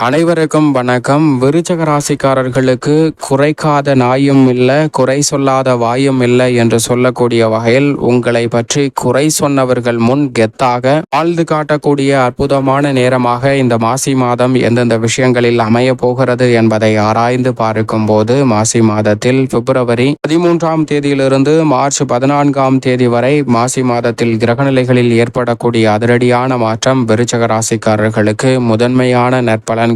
அனைவருக்கும் வணக்கம். விருச்சக ராசிக்காரர்களுக்கு குறைக்காத நாயும் இல்லை, குறை சொல்லாத வாயும் இல்லை என்று சொல்லக்கூடிய வகையில் உங்களை பற்றி குறை சொன்னவர்கள் முன் கெத்தாக வாழ்ந்து காட்டக்கூடிய அற்புதமான நேரமாக இந்த மாசி மாதம் எந்தெந்த விஷயங்களில் அமைய போகிறது என்பதை ஆராய்ந்து பார்க்கும் போது, மாசி மாதத்தில் பிப்ரவரி 13ஆம் தேதியிலிருந்து மார்ச் 14ஆம் தேதி வரை மாசி மாதத்தில் கிரகநிலைகளில் ஏற்படக்கூடிய அதிரடியான மாற்றம் விருச்சக ராசிக்காரர்களுக்கு முதன்மையான நற்பலன்களை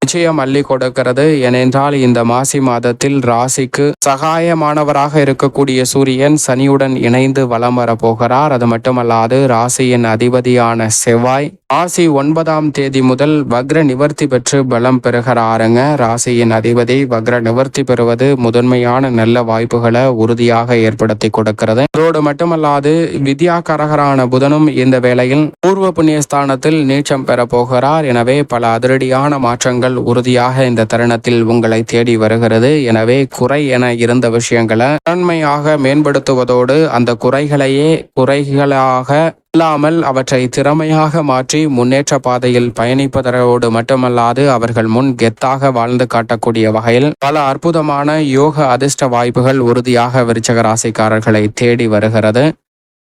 நிச்சயம் அள்ளி கொடுக்கிறது. ஏனென்றால் இந்த மாசி மாதத்தில் ராசிக்கு சகாயமானவராக இருக்கக்கூடிய சூரியன் சனியுடன் இணைந்து வலம் வர போகிறார். அது மட்டுமல்லாது ராசியின் அதிபதியான செவ்வாய் மாசி 9ஆம் தேதி முதல் வக்ர நிவர்த்தி பெற்று பலம் பெறுகிறாருங்க. ராசியின் அதிபதி வக்ர நிவர்த்தி பெறுவது முதன்மையான நல்ல வாய்ப்புகளை உறுதியாக ஏற்படுத்தி கொடுக்கிறது. அதோடு மட்டுமல்லாது வித்யாகாரகரான புதனும் இந்த வேளையில் பூர்வ புண்ணியஸ்தானத்தில் நீச்சம் பெற போகிறார். எனவே பல அதிரடியான மாற்றங்கள் உறுதியாக இந்த தருணத்தில் உங்களை தேடி வருகிறது. எனவே குறை என இருந்த விஷயங்களை நன்மையாக மேம்படுத்துவதோடு அந்த குறைகளையே குறைகளாக இல்லாமல் அவற்றை திறமையாக மாற்றி முன்னேற்ற பாதையில் பயணிப்பதோடு மட்டுமல்லாது அவர்கள் முன் கெத்தாக வாழ்ந்து காட்டக்கூடிய வகையில் பல அற்புதமான யோக அதிர்ஷ்ட வாய்ப்புகள் உறுதியாக விருச்சக ராசிக்காரர்களை தேடி வருகிறது.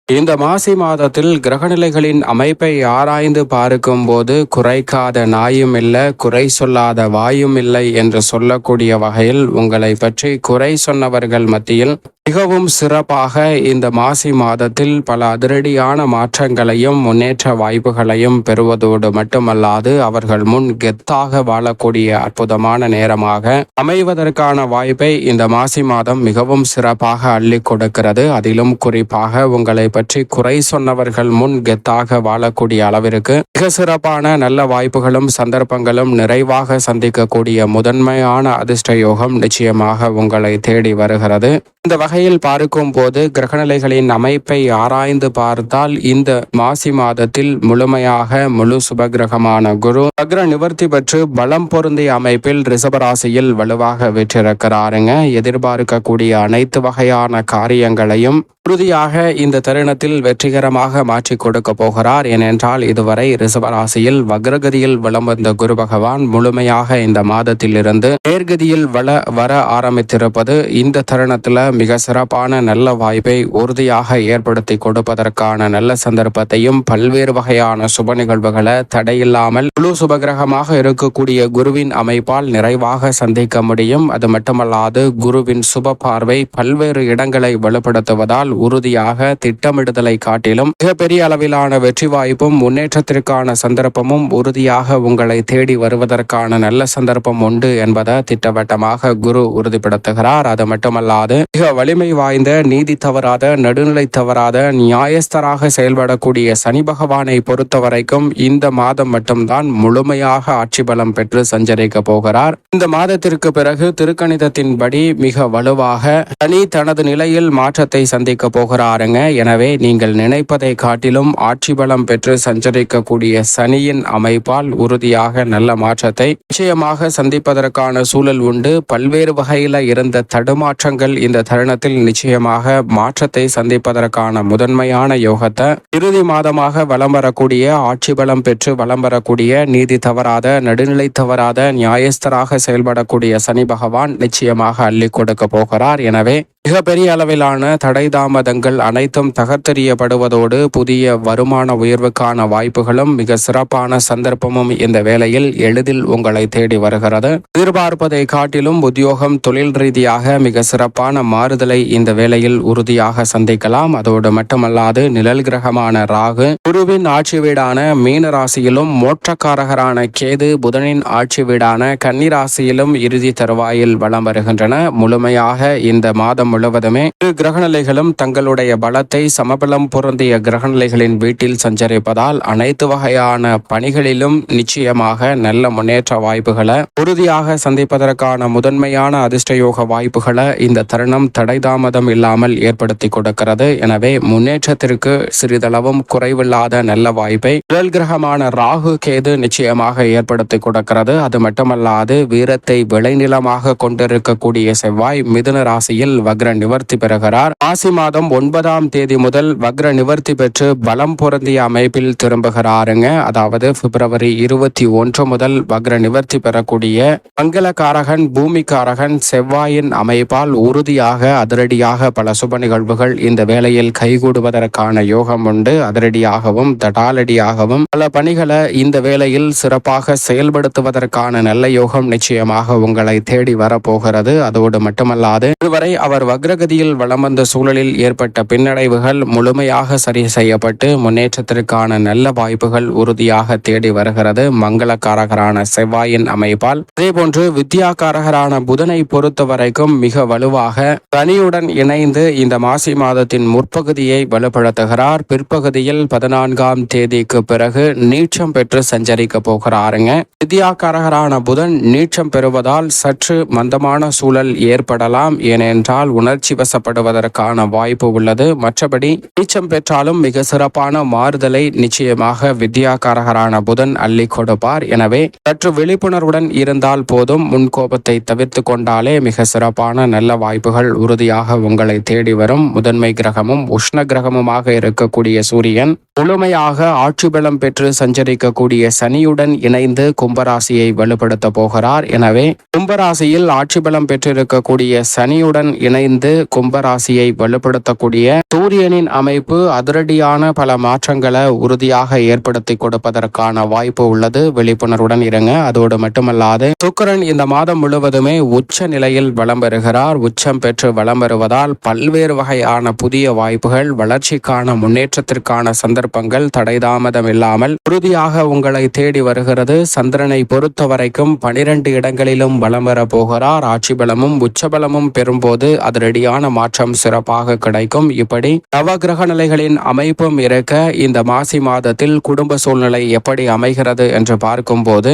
இந்த மாசி மாதத்தில் கிரகநிலைகளின் அமைப்பை ஆராய்ந்து பார்க்கும் போது குறைக்காத நாயும் இல்லை, குறை சொல்லாத வாயும் இல்லை என்று சொல்லக்கூடிய வகையில் உங்களை பற்றி குறை சொன்னவர்கள் மத்தியில் மிகவும் சிறப்பாக இந்த மாசி மாதத்தில் பல அதிரடியான மாற்றங்களையும் முன்னேற்ற வாய்ப்புகளையும் பெறுவதோடு மட்டுமல்லாது அவர்கள் முன் கெத்தாக வாழக்கூடிய அற்புதமான நேரமாக அமைவதற்கான வாய்ப்பை இந்த மாசி மாதம் மிகவும் சிறப்பாக அள்ளி கொடுக்கிறது. அதிலும் குறிப்பாக உங்களை பற்றி குறை சொன்னவர்கள் முன் கெத்தாக வாழக்கூடிய அளவிற்கு மிக சிறப்பான நல்ல வாய்ப்புகளும் சந்தர்ப்பங்களும் நிறைவாக சந்திக்கக்கூடிய முதன்மையான அதிர்ஷ்ட யோகம் நிச்சயமாக உங்களை தேடி வருகிறது. இந்த வகையில் பார்க்கும் போது கிரகநிலைகளின் அமைப்பை ஆராய்ந்து பார்த்தால் இந்த மாசி மாதத்தில் முழுமையாக முழு சுபகிரகமான குரு வக்ர நிவர்த்தி பெற்று பலம் பொருந்திய அமைப்பில் ரிஷபராசியில் வலுவாக வெற்றிருக்கிறாருங்க. எதிர்பார்க்கக்கூடிய அனைத்து வகையான காரியங்களையும் உறுதியாக இந்த தருணத்தில் வெற்றிகரமாக மாற்றி கொடுக்க போகிறார். ஏனென்றால் இதுவரை ரிஷபராசியில் வக்ரகதியில் வலம் வந்த குரு பகவான் முழுமையாக இந்த மாதத்தில் இருந்து நேர்கதியில் வர ஆரம்பித்திருப்பது இந்த தருணத்தில் மிக சிறப்பான நல்ல வாய்ப்பை உறுதியாக ஏற்படுத்தி கொடுப்பதற்கான நல்ல சந்தர்ப்பத்தையும் பல்வேறு வகையான சுப நிகழ்வுகளை தடையில்லாமல் முழு சுபகிரகமாக இருக்கக்கூடிய குருவின் அமைப்பால் நிறைவாக சந்திக்க முடியும். அது மட்டுமல்லாது குருவின் சுப பார்வை பல்வேறு இடங்களை வலுப்படுத்துவதால் உறுதியாக திட்டமிடுதலை காட்டிலும் மிகப்பெரிய அளவிலான வெற்றி வாய்ப்பும் முன்னேற்றத்திற்கான சந்தர்ப்பமும் உறுதியாக உங்களை தேடி வருவதற்கான நல்ல சந்தர்ப்பம் உண்டு என்பதை திட்டவட்டமாக குரு உறுதிப்படுத்துகிறார். அது மட்டுமல்லாது மிக வலிமை வாய்ந்த நீதி தவறாத நடுநிலை தவறாத நியாயஸ்தராக செயல்படக்கூடிய சனி பகவானை பொறுத்த வரைக்கும் இந்த மாதம் மட்டும்தான் முழுமையாக ஆட்சி பலம் பெற்று சஞ்சரிக்க போகிறார். இந்த மாதத்திற்கு பிறகு திருக்கணிதத்தின்படி மிக வலுவாக சனி தனது நிலையில் மாற்றத்தை சந்திக்க போகிறாருங்க. எனவே நீங்கள் நினைப்பதை காட்டிலும் ஆட்சி பலம் பெற்று சஞ்சரிக்கக்கூடிய சனியின் அமைப்பால் உறுதியாக நல்ல மாற்றத்தை நிச்சயமாக சந்திப்பதற்கான சூழல் உண்டு. பல்வேறு வகையில இருந்த தடுமாற்றங்கள் இந்த தருணத்தில் நிச்சயமாக மாற்றத்தை சந்திப்பதற்கான முதன்மையான யோகத்தை இறுதி மாதமாக வலம் வரக்கூடிய ஆட்சி பலம் பெற்று வலம் வரக்கூடிய நீதி தவறாத நடுநிலை தவறாத நியாயஸ்தராக செயல்படக்கூடிய சனி பகவான் நிச்சயமாக அள்ளி கொடுக்க போகிறார். எனவே மிகப்பெரிய அளவிலான தடை தாமதங்கள் அனைத்தும் தகர்த்தெறியப்படுவதோடு புதிய வருமான உயர்வுக்கான வாய்ப்புகளும் மிக சிறப்பான சந்தர்ப்பமும் இந்த வேளையில் எளிதில் உங்களை தேடி வருகிறது. எதிர்பார்ப்பதை காட்டிலும் உத்தியோகம் தொழில் ரீதியாக மிக சிறப்பான மாறுதலை இந்த வேளையில் உறுதியாக சந்திக்கலாம். அதோடு மட்டுமல்லாது நிழல் கிரகமான ராகு குருவின் ஆட்சி வீடான மீன ராசியிலும் மோட்சக்காரகரான கேது புதனின் ஆட்சி வீடான கன்னி ராசியிலும் இறுதி தருவாயில் வலம் வருகின்றன. முழுமையாக இந்த மாதம் முழுவதுமே இரு கிரகநிலைகளும் தங்களுடைய பலத்தை சமபலம் பொருந்திய கிரகநிலைகளின் வீட்டில் சஞ்சரிப்பதால் அனைத்து வகையான பணிகளிலும் நிச்சயமாக நல்ல முன்னேற்ற வாய்ப்புகளை உறுதியாக சந்திப்பதற்கான முதன்மையான அதிர்ஷ்டயோக வாய்ப்புகளை இந்த தருணம் தடை தாமதம் இல்லாமல் ஏற்படுத்தி கொடுக்கிறது. எனவே முன்னேற்றத்திற்கு சிறிதளவும் குறைவில்லாத நல்ல வாய்ப்பை நிழல் கிரகமான ராகு கேது நிச்சயமாக ஏற்படுத்தி கொடுக்கிறது. அது மட்டுமல்லாது வீரத்தை விளைநிலமாக கொண்டிருக்கக்கூடிய செவ்வாய் மிதுன ராசியில் வக்ர நிவர்த்தி பெறுகிறார். மாசி மாதம் 9ஆம் தேதி முதல் வக்ர நிவர்த்தி பெற்று பலம் பொருந்திய அமைப்பில் திரும்புகிறாருங்க. அதாவது பிப்ரவரி 21 முதல் வக்ர நிவர்த்தி பெறக்கூடிய மங்களகாரகன் பூமிக்காரகன் செவ்வாயின் அமைப்பால் உறுதியாக அதிரடியாக பல சுப நிகழ்வுகள் இந்த வேளையில் கைகூடுவதற்கான யோகம் உண்டு. அதிரடியாகவும் தடாலடியாகவும் பல பணிகளை இந்த வேளையில் சிறப்பாக செயல்படுத்துவதற்கான நல்ல யோகம் நிச்சயமாக உங்களை தேடி வரப்போகிறது. அதோடு மட்டுமல்லாது இதுவரை அவர் வக்ரகதியில் வலம் வந்த சூழலில் ஏற்பட்ட பின்னடைவுகள் முழுமையாக சரி செய்யப்பட்டு முன்னேற்றத்திற்கான நல்ல வாய்ப்புகள் உறுதியாக தேடி வருகிறது மங்களக்காரகரான செவ்வாயின் அமைப்பால். அதேபோன்று வித்யாகாரகரான புதனை பொறுத்த வரைக்கும் மிக வலுவாக சனியுடன் இணைந்து இந்த மாசி மாதத்தின் முற்பகுதியை வலுப்படுத்துகிறார். பிற்பகுதியில் 14ஆம் தேதிக்கு பிறகு நீட்சம் பெற்று சஞ்சரிக்க போகிறாருங்க. வித்யாகாரகரான புதன் நீட்சம் பெறுவதால் சற்று மந்தமான சூழல் ஏற்படலாம். ஏனென்றால் உணர்ச்சி வசப்படுவதற்கான வாய்ப்பு உள்ளது. மற்றபடி நீச்சம் பெற்றாலும் மிக சிறப்பான மாறுதலை நிச்சயமாக வித்யாகாரகரான புதன் அள்ளி கொடுப்பார். எனவே சற்று விழிப்புணர்வுடன் இருந்தால் போதும். முன்கோபத்தை தவிர்த்து கொண்டாலே மிக சிறப்பான நல்ல வாய்ப்புகள் உறுதியாக உங்களை தேடி வரும். முதன்மை கிரகமும் உஷ்ண கிரகமுமாக இருக்கக்கூடிய சூரியன் முழுமையாக ஆட்சி பலம் பெற்று சஞ்சரிக்கக்கூடிய சனியுடன் இணைந்து கும்பராசியை வலுப்படுத்த போகிறார். எனவே கும்பராசியில் ஆட்சி பலம் பெற்றிருக்கக்கூடிய சனியுடன் இணைந்து கும்பராசியை வலுப்படுத்தக்கூடிய சூரியனின் அமைப்பு அதிரடியான பல மாற்றங்களை உறுதியாக ஏற்படுத்தி கொடுப்பதற்கான வாய்ப்பு உள்ளது. விழிப்புணர்வுடன் இருங்க. அதோடு மட்டுமல்லாது சுக்கிரன் இந்த மாதம் முழுவதுமே உச்ச நிலையில் வலம் பெறுகிறார். உச்சம் பெற்று வலம் வருவதால் பல்வேறு வகையான புதிய வாய்ப்புகள், வளர்ச்சிக்கான முன்னேற்றத்திற்கான சந்தர்ப்பங்கள் தடைதாமதம் இல்லாமல் உறுதியாக உங்களை தேடி வருகிறது. சந்திரனை பொறுத்த வரைக்கும் 12 இடங்களிலும் வலம் வர போகிறார். ஆட்சி பலமும் உச்சபலமும் பெறும்போது அதிரடியான மாற்றம் சிறப்பாக கிடைக்கும். இப்படி நவகிரக நிலைகளின் அமைப்பும் இருக்க இந்த மாசி மாதத்தில் குடும்ப சூழ்நிலை எப்படி அமைகிறது என்று பார்க்கும்போது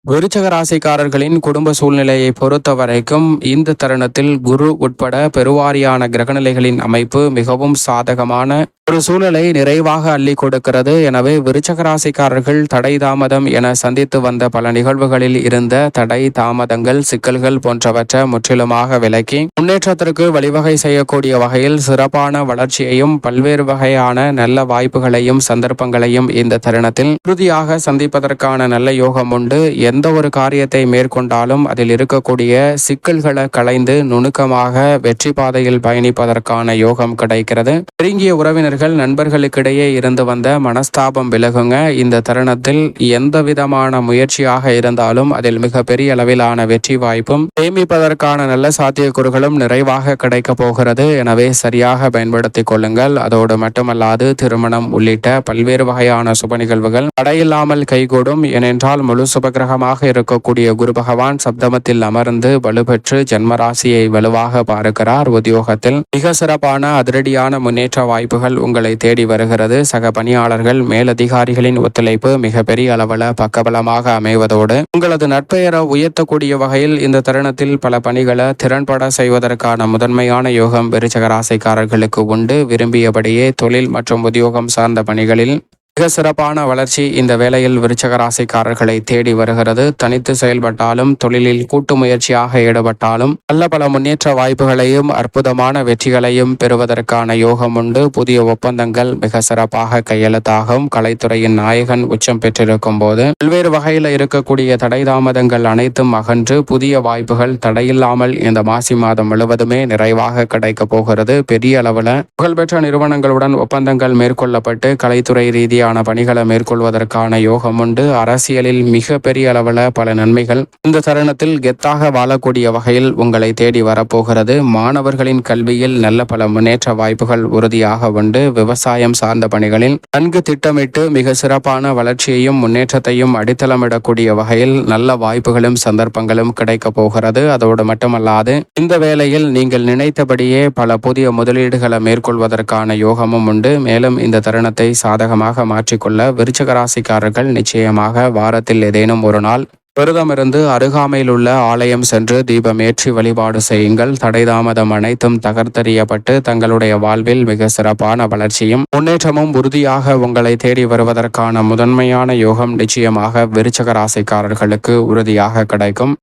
விருச்சக ராசிக்காரர்களின் குடும்ப சூழ்நிலையை பொறுத்த வரைக்கும் இந்த தருணத்தில் குரு உட்பட பெருவாரியான கிரகநிலைகளின் அமைப்பு மிகவும் சாதகமான ஒரு சூழலை நிறைவாக அள்ளி கொடுக்கிறது. எனவே விருச்சக ராசிக்காரர்கள் தடை தாமதம் என சந்தித்து வந்த பல நிகழ்வுகளில் இருந்த தடை தாமதங்கள் சிக்கல்கள் போன்றவற்றை முற்றிலுமாக விலக்கி முன்னேற்றத்திற்கு வழிவகை செய்யக்கூடிய வகையில் சிறப்பான வளர்ச்சியையும் பல்வேறு வகையான நல்ல வாய்ப்புகளையும் சந்தர்ப்பங்களையும் இந்த தருணத்தில் உறுதியாக சந்திப்பதற்கான நல்ல யோகம் உண்டு. எந்த ஒரு காரியத்தை மேற்கொண்டாலும் அதில் இருக்கக்கூடிய சிக்கல்களை களைந்து நுணுக்கமாக வெற்றி பாதையில் பயணிப்பதற்கான யோகம் கிடைக்கிறது. நெருங்கிய உறவினர்கள் நண்பர்களுக்கிடையே இருந்து வந்த மனஸ்தாபம் விலகுங்க. இந்த தருணத்தில் எந்த விதமான முயற்சியாக இருந்தாலும் அதில் மிக பெரிய அளவிலான வெற்றி வாய்ப்பும் சேமிப்பதற்கான நல்ல சாத்தியக்கூறுகளும் நிறைவாக கிடைக்க போகிறது. எனவே சரியாக பயன்படுத்திக் கொள்ளுங்கள். அதோடு மட்டுமல்லாது திருமணம் உள்ளிட்ட பல்வேறு வகையான சுப நிகழ்வுகள் தடையில்லாமல் கைகூடும். ஏனென்றால் முழு சுபகிரகமாக இருக்கக்கூடிய குரு பகவான் சப்தமத்தில் அமர்ந்து வலுப்பெற்று ஜென்மராசியை வலுவாக பார்க்கிறார். உத்தியோகத்தில் மிக சிறப்பான அதிரடியான முன்னேற்ற வாய்ப்புகள் உங்களை தேடி வருகிறது. சக பணியாளர்கள் மேலதிகாரிகளின் ஒத்துழைப்பு மிக பெரிய அளவில் பக்கபலமாக அமைவதோடு உங்களது நற்பெயரை உயர்த்தக்கூடிய வகையில் இந்த தருணத்தில் பல பணிகளை திறன்பட செய்வதற்கான முதன்மையான யோகம் விருச்சக ராசிக்காரர்களுக்கு உண்டு. விரும்பியபடியே தொழில் மற்றும் உத்தியோகம் சார்ந்த பணிகளில் மிக சிறப்பான வளர்ச்சி இந்த வேளையில் விருச்சக ராசிக்காரர்களை தேடி வருகிறது. தனித்து செயல்பட்டாலும் தொழிலில் கூட்டு முயற்சியாக ஈடுபட்டாலும் நல்ல பல முன்னேற்ற வாய்ப்புகளையும் அற்புதமான வெற்றிகளையும் பெறுவதற்கான யோகம் உண்டு. புதிய ஒப்பந்தங்கள் மிக சிறப்பாக கையெழுத்தாகும். கலைத்துறையின் நாயகன் உச்சம் பெற்றிருக்கும் போது பல்வேறு வகையில் இருக்கக்கூடிய தடை தாமதங்கள் அனைத்தும் அகன்று புதிய வாய்ப்புகள் தடையில்லாமல் இந்த மாசி மாதம் முழுவதுமே நிறைவாக கிடைக்க போகிறது. பெரிய அளவில் புகழ்பெற்ற நிறுவனங்களுடன் ஒப்பந்தங்கள் மேற்கொள்ளப்பட்டு கலைத்துறை ரீதியாக பணிகளை மேற்கொள்வதற்கான யோகம் உண்டு. அரசியலில் மிக பெரிய அளவில் பல நன்மைகள் இந்த தருணத்தில் கெத்தாக வாழக்கூடிய வகையில் உங்களை தேடி வரப்போகிறது. மாணவர்களின் கல்வியில் நல்ல பல முன்னேற்ற வாய்ப்புகள் உறுதியாக உண்டு. விவசாயம் சார்ந்த பணிகளில் நன்கு திட்டமிட்டு மிக சிறப்பான வளர்ச்சியையும் முன்னேற்றத்தையும் அடித்தளமிடக்கூடிய வகையில் நல்ல வாய்ப்புகளும் சந்தர்ப்பங்களும் கிடைக்க போகிறது. அதோடு மட்டுமல்லாது இந்த வேளையில் நீங்கள் நினைத்தபடியே பல புதிய முதலீடுகளை மேற்கொள்வதற்கான யோகமும் உண்டு. மேலும் இந்த தருணத்தை சாதகமாக மாற்றிக்கொள்ள விருச்சக ராசிக்காரர்கள் நிச்சயமாக வாரத்தில் ஏதேனும் ஒரு நாள் விரதமிருந்து அருகாமையில் உள்ள ஆலயம் சென்று தீபம் ஏற்றி வழிபாடு செய்யுங்கள். தடைதாமதம் அனைத்தும் தகர்த்தெறியப்பட்டு தங்களுடைய வாழ்வில் மிக சிறப்பான வளர்ச்சியும் முன்னேற்றமும் உறுதியாக உங்களை தேடி வருவதற்கான முதன்மையான யோகம் நிச்சயமாக விருச்சக ராசிக்காரர்களுக்கு உறுதியாக கிடைக்கும்.